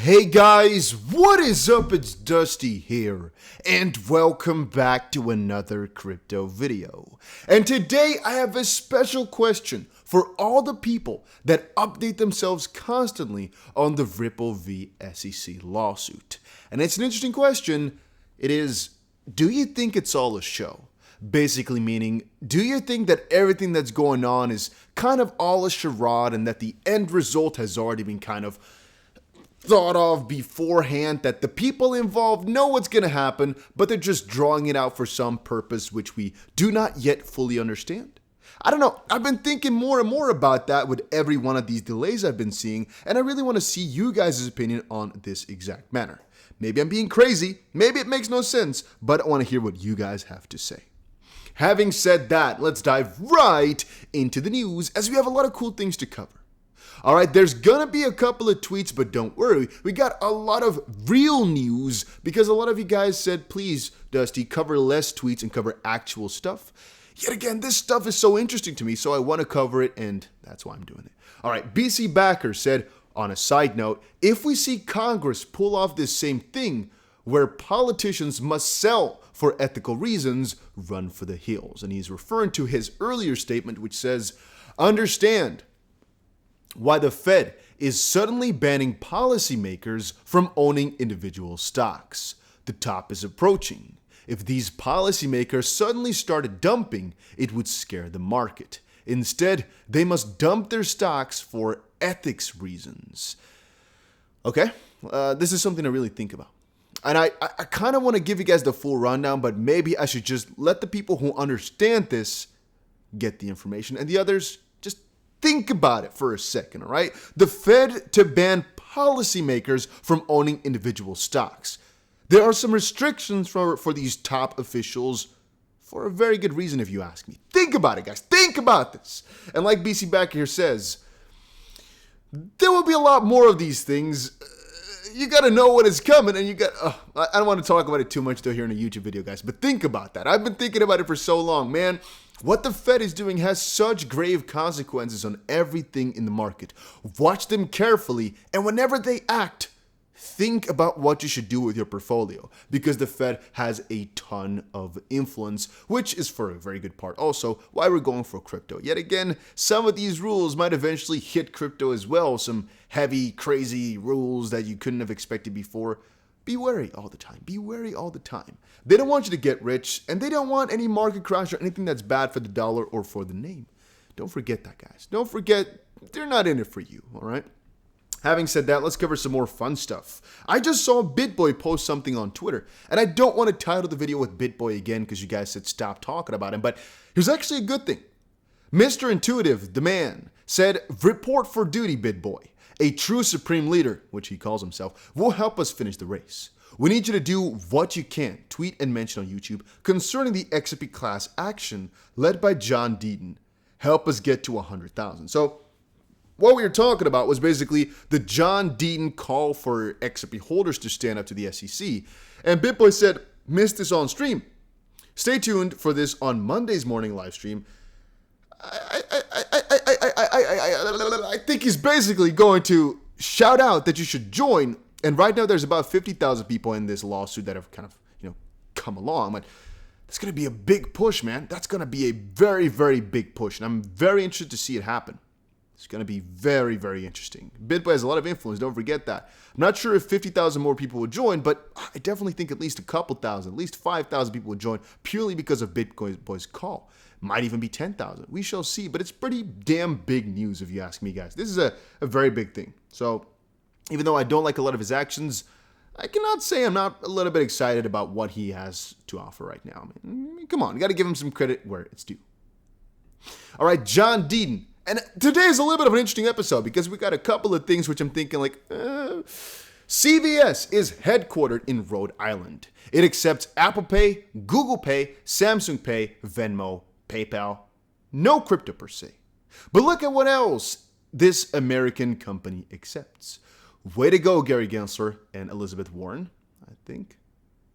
Hey guys, what is up? It's Dusty here, and welcome back to another crypto video. And today I have a special question for all the people that update themselves constantly on the Ripple v SEC lawsuit. And it's an interesting question. It is, do you think it's all a show? Basically meaning, do you think that everything that's going on is kind of all a charade and that the end result has already been kind of thought of beforehand, that the people involved know what's going to happen, but they're just drawing it out for some purpose which we do not yet fully understand? I don't know. I've been thinking more and more about that with every one of these delays I've been seeing, and I really want to see you guys' opinion on this exact matter. Maybe I'm being crazy, maybe it makes no sense, but I want to hear what you guys have to say. Having said that, let's dive right into the news, as we have a lot of cool things to cover. All right, there's gonna be a couple of tweets, but don't worry. We got a lot of real news because a lot of you guys said, please, Dusty, cover less tweets and cover actual stuff. Yet again, this stuff is so interesting to me, so I want to cover it, and that's why I'm doing it. All right, BcBacker said, on a side note, if we see Congress pull off this same thing where politicians must sell for ethical reasons, run for the hills. And he's referring to his earlier statement, which says, understand why the Fed is suddenly banning policymakers from owning individual stocks. The top is approaching. If these policymakers suddenly started dumping, it would scare the market. Instead, they must dump their stocks for ethics reasons. Okay, this is something to really think about. And I kind of want to give you guys the full rundown, but maybe I should just let the people who understand this get the information, and the others just think about it for a second, all right? The Fed to ban policymakers from owning individual stocks. There are some restrictions for these top officials for a very good reason, if you ask me. Think about it, guys. Think about this. And like BcBacker here says, there will be a lot more of these things. You got to know what is coming, and you got, I don't want to talk about it too much though here in a YouTube video, guys, but think about that. I've been thinking about it for so long, man. What the Fed is doing has such grave consequences on everything in the market. Watch them carefully, and whenever they act, think about what you should do with your portfolio, because the Fed has a ton of influence, which is for a very good part also why we're going for crypto. Yet again, some of these rules might eventually hit crypto as well, some heavy, crazy rules that you couldn't have expected before. Be wary all the time. Be wary all the time. They don't want you to get rich, and they don't want any market crash or anything that's bad for the dollar or for the name. Don't forget that, guys. Don't forget, they're not in it for you, all right? Having said that, let's cover some more fun stuff. I just saw Bitboy post something on Twitter, and I don't want to title the video with Bitboy again because you guys said stop talking about him, but here's actually a good thing. Mr. Intuitive, the man, said, report for duty, Bitboy. A true supreme leader, which he calls himself, will help us finish the race. We need you to do what you can, tweet and mention on YouTube, concerning the XRP class action led by John Deaton. Help us get to 100,000. So what we were talking about was basically the John Deaton call for XRP holders to stand up to the SEC. And Bitboy said, missed this on stream. Stay tuned for this on Monday's morning live stream. I think he's basically going to shout out that you should join. And right now there's about 50,000 people in this lawsuit that have kind of, come along. But it's going to be a big push, man. That's going to be a very, very big push. And I'm very interested to see it happen. It's going to be very, very interesting. Bitboy has a lot of influence. Don't forget that. I'm not sure if 50,000 more people would join, but I definitely think at least a couple thousand, at least 5,000 people would join purely because of Bitboy's call. Might even be 10,000. We shall see, but it's pretty damn big news if you ask me, guys. This is a very big thing. So even though I don't like a lot of his actions, I cannot say I'm not a little bit excited about what he has to offer right now. I mean, come on, you got to give him some credit where it's due. All right, John Deaton. And today is a little bit of an interesting episode because we got a couple of things which I'm thinking like, CVS is headquartered in Rhode Island. It accepts Apple Pay, Google Pay, Samsung Pay, Venmo, PayPal. No crypto per se. But look at what else this American company accepts. Way to go, Gary Gensler and Elizabeth Warren, I think.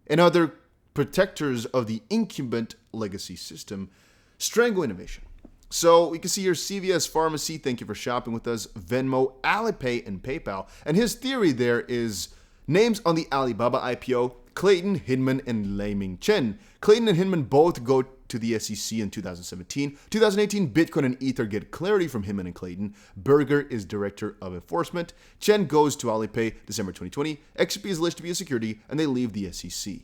And other protectors of the incumbent legacy system, Strangle Innovation. So we can see here CVS Pharmacy, thank you for shopping with us, Venmo, Alipay, and PayPal. And his theory there is names on the Alibaba IPO, Clayton, Hinman, and Laming Chen. Clayton and Hinman both go to the SEC in 2017. 2018, Bitcoin and Ether get clarity from Hinman and Clayton. Berger is Director of Enforcement. Chen goes to Alipay December 2020. XRP is listed to be a security, and they leave the SEC.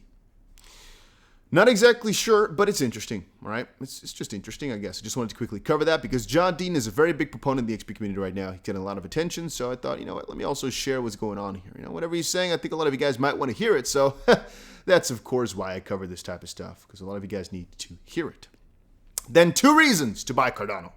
Not exactly sure, but it's interesting, all right? It's just interesting, I guess. I just wanted to quickly cover that because John Deaton is a very big proponent in the XP community right now. He's getting a lot of attention, so I thought, you know what, let me also share what's going on here. You know, whatever he's saying, I think a lot of you guys might want to hear it, so that's, of course, why I cover this type of stuff, because a lot of you guys need to hear it. Then 2 reasons to buy Cardano.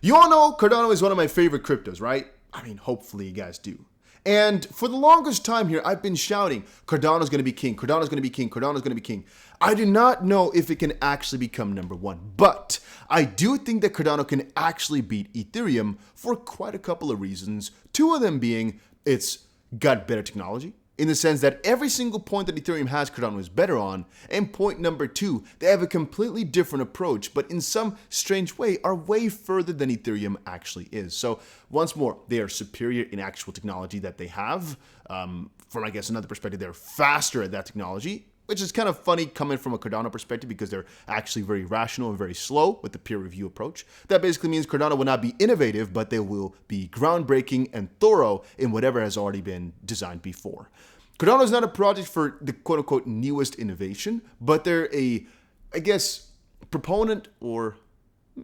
You all know Cardano is one of my favorite cryptos, right? I mean, hopefully you guys do. And for the longest time here, I've been shouting, Cardano's going to be king, Cardano's going to be king, Cardano's going to be king. I do not know if it can actually become number 1, but I do think that Cardano can actually beat Ethereum for quite a couple of reasons. 2 of them being it's got better technology, in the sense that every single point that Ethereum has, Cardano is better on. And point number 2, they have a completely different approach, but in some strange way are way further than Ethereum actually is. So once more, they are superior in actual technology that they have. From, I guess, another perspective, they're faster at that technology, which is kind of funny coming from a Cardano perspective because they're actually very rational and very slow with the peer review approach. That basically means Cardano will not be innovative, but they will be groundbreaking and thorough in whatever has already been designed before. Cardano is not a project for the quote-unquote newest innovation, but they're a, I guess, proponent or,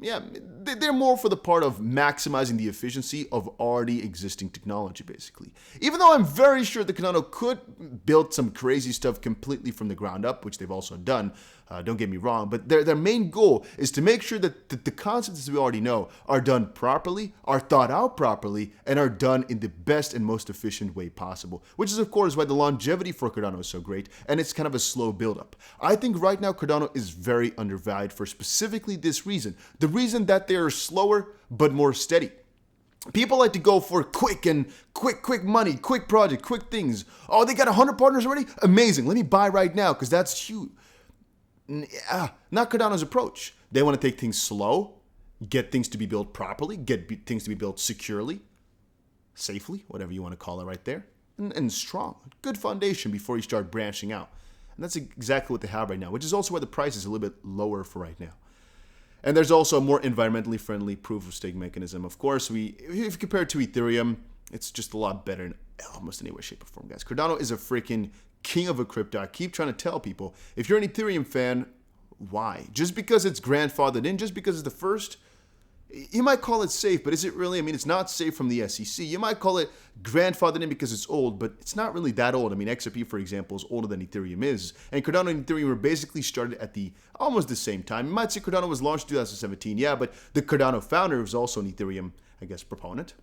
yeah, they're more for the part of maximizing the efficiency of already existing technology, basically. Even though I'm very sure that Cardano could build some crazy stuff completely from the ground up, which they've also done, don't get me wrong, but their main goal is to make sure that the concepts that we already know are done properly, are thought out properly, and are done in the best and most efficient way possible, which is, of course, why the longevity for Cardano is so great, and it's kind of a slow buildup. I think right now Cardano is very undervalued for specifically this reason, the reason that they are slower but more steady. People like to go for quick money, quick project, quick things. Oh, they got 100 partners already? Amazing. Let me buy right now because that's huge. Not Cardano's approach. They want to take things slow, get things to be built properly, get things to be built securely, safely, whatever you want to call it right there, and strong. Good foundation before you start branching out. And that's exactly what they have right now, which is also why the price is a little bit lower for right now. And there's also a more environmentally friendly proof-of-stake mechanism. Of course, if you compare it to Ethereum, it's just a lot better in almost any way, shape, or form, guys. Cardano is a freaking king of a crypto. I keep trying to tell people, if you're an Ethereum fan, why? Just because it's grandfathered in, just because it's the first, you might call it safe, but is it really? I mean, it's not safe from the SEC. You might call it grandfathered in because it's old, but it's not really that old. I mean, XRP, for example, is older than Ethereum is. And Cardano and Ethereum were basically started at almost the same time. You might say Cardano was launched in 2017, yeah, but the Cardano founder was also an Ethereum, I guess, proponent.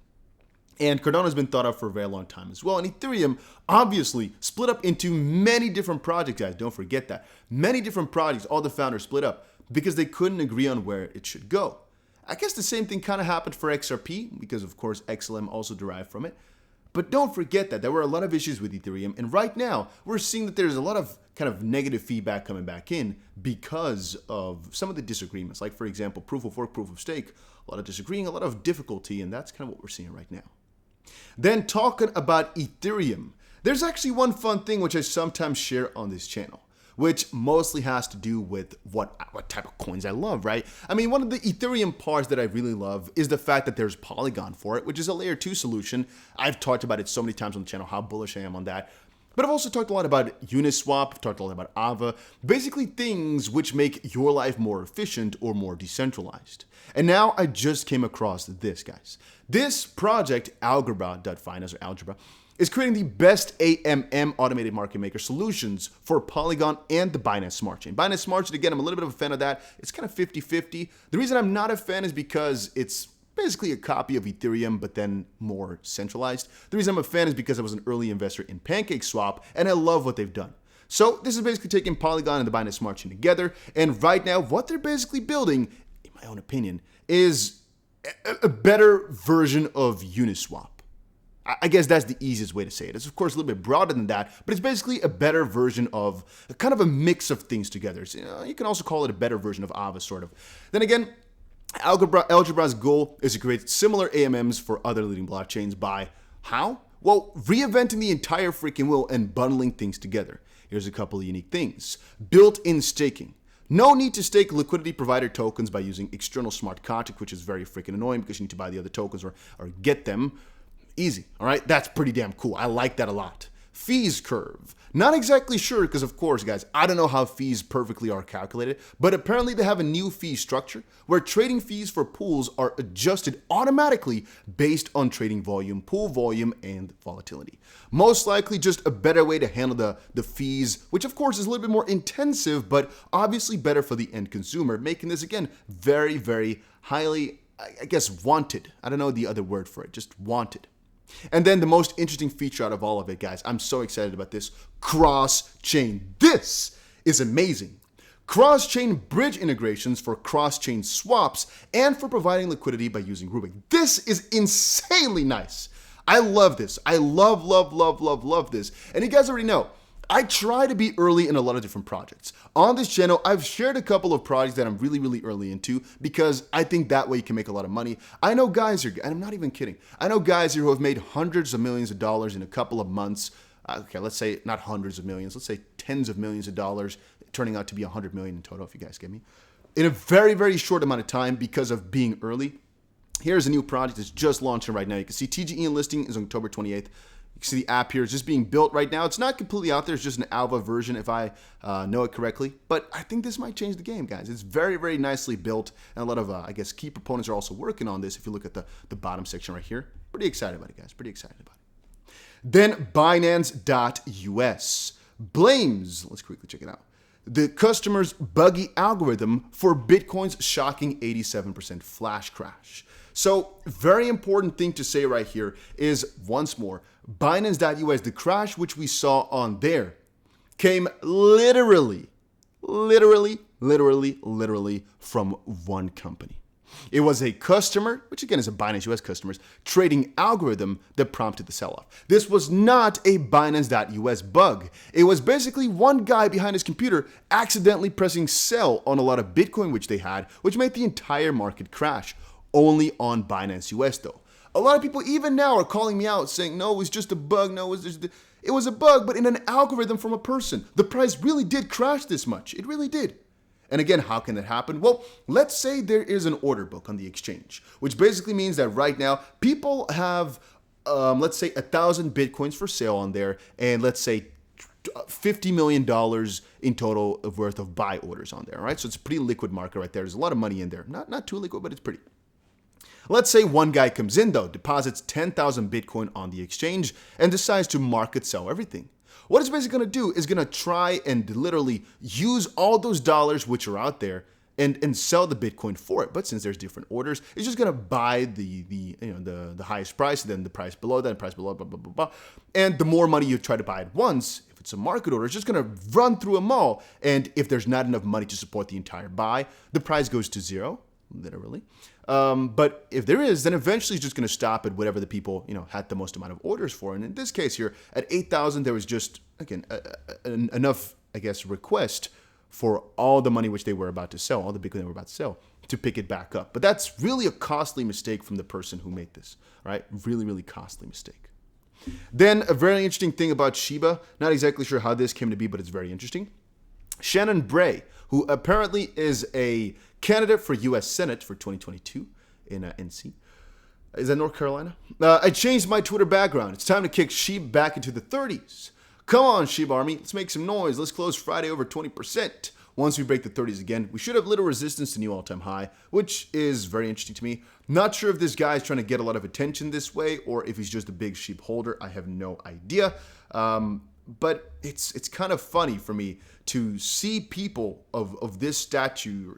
And Cardano has been thought of for a very long time as well. And Ethereum obviously split up into many different projects, guys. Don't forget that. Many different projects, all the founders split up because they couldn't agree on where it should go. I guess the same thing kind of happened for XRP because, of course, XLM also derived from it. But don't forget that there were a lot of issues with Ethereum. And right now, we're seeing that there's a lot of kind of negative feedback coming back in because of some of the disagreements. Like, for example, proof of work, proof of stake, a lot of disagreeing, a lot of difficulty. And that's kind of what we're seeing right now. Then talking about Ethereum, there's actually one fun thing which I sometimes share on this channel, which mostly has to do with what type of coins I love, right? I mean, one of the Ethereum parts that I really love is the fact that there's Polygon for it, which is a layer 2 solution. I've talked about it so many times on the channel, how bullish I am on that. But I've also talked a lot about Uniswap, I've talked a lot about AVA, basically things which make your life more efficient or more decentralized. And now I just came across this, guys. This project, Algebra.finance or Algebra, is creating the best AMM automated market maker solutions for Polygon and the Binance Smart Chain. Binance Smart Chain, again, I'm a little bit of a fan of that. It's kind of 50-50. The reason I'm not a fan is because it's basically a copy of Ethereum, but then more centralized. The reason I'm a fan is because I was an early investor in PancakeSwap, and I love what they've done. So this is basically taking Polygon and the Binance Smart Chain together, and right now, what they're basically building, in my own opinion, is a better version of Uniswap. I guess that's the easiest way to say it. It's, of course, a little bit broader than that, but it's basically a better version of kind of a mix of things together. So, you can also call it a better version of AVA, sort of. Then again, Algebra's goal is to create similar AMMs for other leading blockchains by how? Well, reinventing the entire freaking wheel and bundling things together. Here's a couple of unique things. Built-in staking. No need to stake liquidity provider tokens by using external smart contract, which is very freaking annoying because you need to buy the other tokens or get them. Easy, all right? That's pretty damn cool. I like that a lot. Fees curve. Not exactly sure because, of course, guys, I don't know how fees perfectly are calculated, but apparently they have a new fee structure where trading fees for pools are adjusted automatically based on trading volume, pool volume, and volatility. Most likely just a better way to handle the fees, which, of course, is a little bit more intensive, but obviously better for the end consumer, making this, again, very, very highly, I guess, wanted. I don't know the other word for it, just wanted. And then the most interesting feature out of all of it, guys, I'm so excited about this, cross-chain. This is amazing. Cross-chain bridge integrations for cross-chain swaps and for providing liquidity by using Rubik. This is insanely nice. I love this. I love this. And you guys already know, I try to be early in a lot of different projects. On this channel, I've shared a couple of projects that I'm really early into because I think that way you can make a lot of money. I know guys here, and I'm not even kidding, I know guys here who have made hundreds of millions of dollars in a couple of months. Okay, let's say not hundreds of millions, let's say tens of millions of dollars, turning out to be 100 million in total, if you guys get me, in a very short amount of time because of being early. Here's a new project that's just launching right now. You can see TGE enlisting is on October 28th. You can see the app here is just being built right now. It's not completely out there. It's just an alpha version if I know it correctly. But I think this might change the game, guys. It's very nicely built. And a lot of, I guess, key proponents are also working on this. If you look at the bottom section right here. Pretty excited about it, guys. Pretty excited about it. Then Binance.US blames, let's quickly check it out, the customer's buggy algorithm for Bitcoin's shocking 87% flash crash. So, very important thing to say right here is, once more, Binance.US, the crash which we saw on there, came literally from one company. It was a customer, which again is a Binance US customer's trading algorithm that prompted the sell-off. This was not a Binance.US bug. It was basically one guy behind his computer accidentally pressing sell on a lot of Bitcoin which they had, which made the entire market crash. Only on Binance US though. A lot of people even now are calling me out saying, no, it was just a bug. No, it was a bug, but in an algorithm from a person. The price really did crash this much. It really did. And again, how can that happen? Well, let's say there is an order book on the exchange, which basically means that right now people have, let's say 1,000 Bitcoins for sale on there. And let's say $50 million in total of worth of buy orders on there. All right. So it's a pretty liquid market right there. There's a lot of money in there. Not too liquid, but it's pretty. Let's say one guy comes in though, deposits 10,000 Bitcoin on the exchange and decides to market sell everything. What it's basically going to do is going to try and literally use all those dollars which are out there and sell the Bitcoin for it. But since there's different orders, it's just going to buy the highest price, then the price below that, price below, blah, blah, blah, blah. And the more money you try to buy at once, if it's a market order, it's just going to run through them all. And if there's not enough money to support the entire buy, the price goes to zero, literally. But if there is, then eventually it's just going to stop at whatever the people, had the most amount of orders for. And in this case here, at 8,000, there was just, again, enough, I guess, request for all the money which they were about to sell, all the Bitcoin they were about to sell, to pick it back up. But that's really a costly mistake from the person who made this, right? Really costly mistake. Then a very interesting thing about Shiba, not exactly sure how this came to be, but it's very interesting. Shannon Bray, who apparently is a candidate for U.S. Senate for 2022 in NC. Is that North Carolina? I changed my Twitter background. It's time to kick Shib back into the 30s. Come on, Shib Army. Let's make some noise. Let's close Friday over 20%. Once we break the 30s again, we should have little resistance to new all-time high, which is very interesting to me. Not sure if this guy is trying to get a lot of attention this way or if he's just a big Shib holder. I have no idea. But it's kind of funny for me to see people of this stature,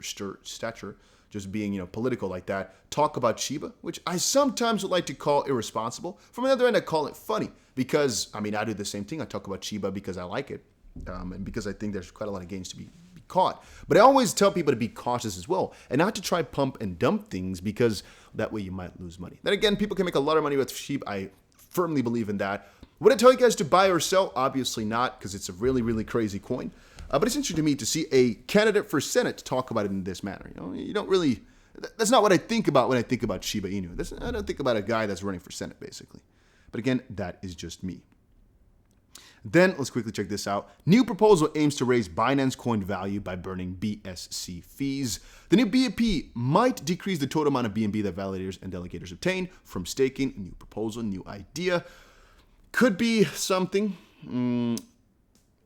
just being political like that, talk about Shiba, which I sometimes would like to call irresponsible. From another end, I call it funny because I do the same thing. I talk about Shiba because I like it, and because I think there's quite a lot of gains to be caught. But I always tell people to be cautious as well and not to try pump and dump things because that way you might lose money. Then again, people can make a lot of money with Shiba. I firmly believe in that. Would I tell you guys to buy or sell? Obviously not, because it's a really crazy coin. But it's interesting to me to see a candidate for Senate talk about it in this manner. You don't really That's not what I think about when I think about Shiba Inu. I don't think about a guy that's running for Senate, basically. But again, that is just me. Then let's quickly check this out. New proposal aims to raise Binance Coin value by burning BSC fees. The new BEP might decrease the total amount of BNB that validators and delegators obtain from staking. New proposal, new idea. Could be something.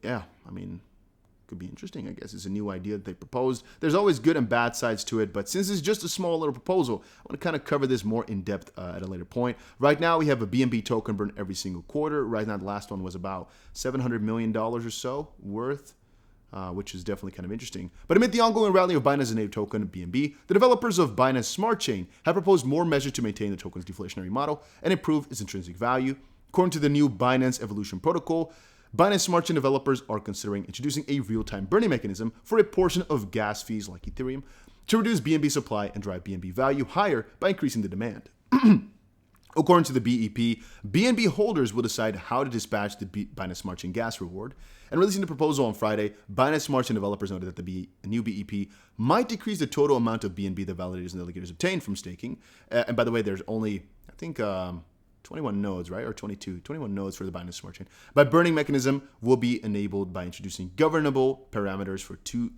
Yeah, I mean, could be interesting, I guess. It's a new idea that they proposed. There's always good and bad sides to it, but since it's just a small little proposal, I want to kind of cover this more in depth at a later point. Right now, we have a BNB token burn every single quarter. Right now, the last one was about $700 million or so worth, which is definitely kind of interesting. But amid the ongoing rally of Binance native token, BNB, the developers of Binance Smart Chain have proposed more measures to maintain the token's deflationary model and improve its intrinsic value. According to the new Binance Evolution Protocol, Binance Smart Chain developers are considering introducing a real-time burning mechanism for a portion of gas fees like Ethereum to reduce BNB supply and drive BNB value higher by increasing the demand. According to the BEP, BNB holders will decide how to dispatch the Binance Smart Chain gas reward. And releasing the proposal on Friday, Binance Smart Chain developers noted that the new BEP might decrease the total amount of BNB that validators and delegators obtain from staking. And by the way, there's only, I think, 21 nodes, right? Or 21 nodes for the Binance Smart Chain. By burning mechanism will be enabled by introducing governable parameters for two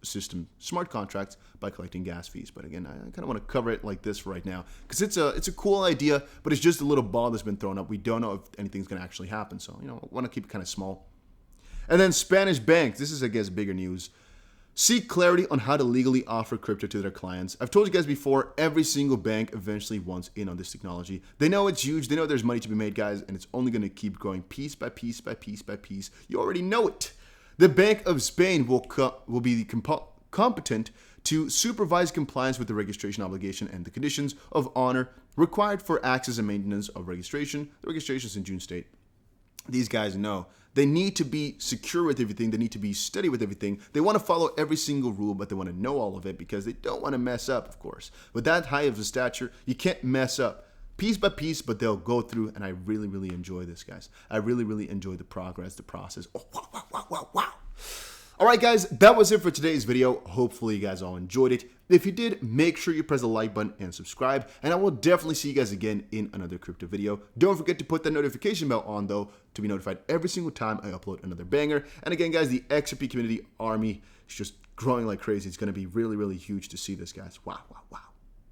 system smart contracts by collecting gas fees. But again, I kind of want to cover it like this right now because it's a cool idea, but it's just a little ball that's been thrown up. We don't know if anything's going to actually happen. So, I want to keep it kind of small. And then Spanish banks. This is, I guess, bigger news. Seek clarity on how to legally offer crypto to their clients. I've told you guys before, every single bank eventually wants in on this technology. They know it's huge. They know there's money to be made, guys, and it's only going to keep growing piece by piece by piece by piece. You already know it. The Bank of Spain will be competent to supervise compliance with the registration obligation and the conditions of honor required for access and maintenance of registration. The registration is in June state. These guys know. They need to be secure with everything. They need to be steady with everything. They want to follow every single rule, but they want to know all of it because they don't want to mess up, of course. With that high of a stature, you can't mess up. Piece by piece, but they'll go through, and I really, really enjoy this, guys. I really, really enjoy the progress, the process. Oh, wow, wow, wow, wow, wow. All right, guys, that was it for today's video. Hopefully, you guys all enjoyed it. If you did, make sure you press the like button and subscribe, and I will definitely see you guys again in another crypto video. Don't forget to put that notification bell on, though, to be notified every single time I upload another banger. And again, guys, the XRP community army is just growing like crazy. It's going to be really, really huge to see this, guys. Wow, wow, wow.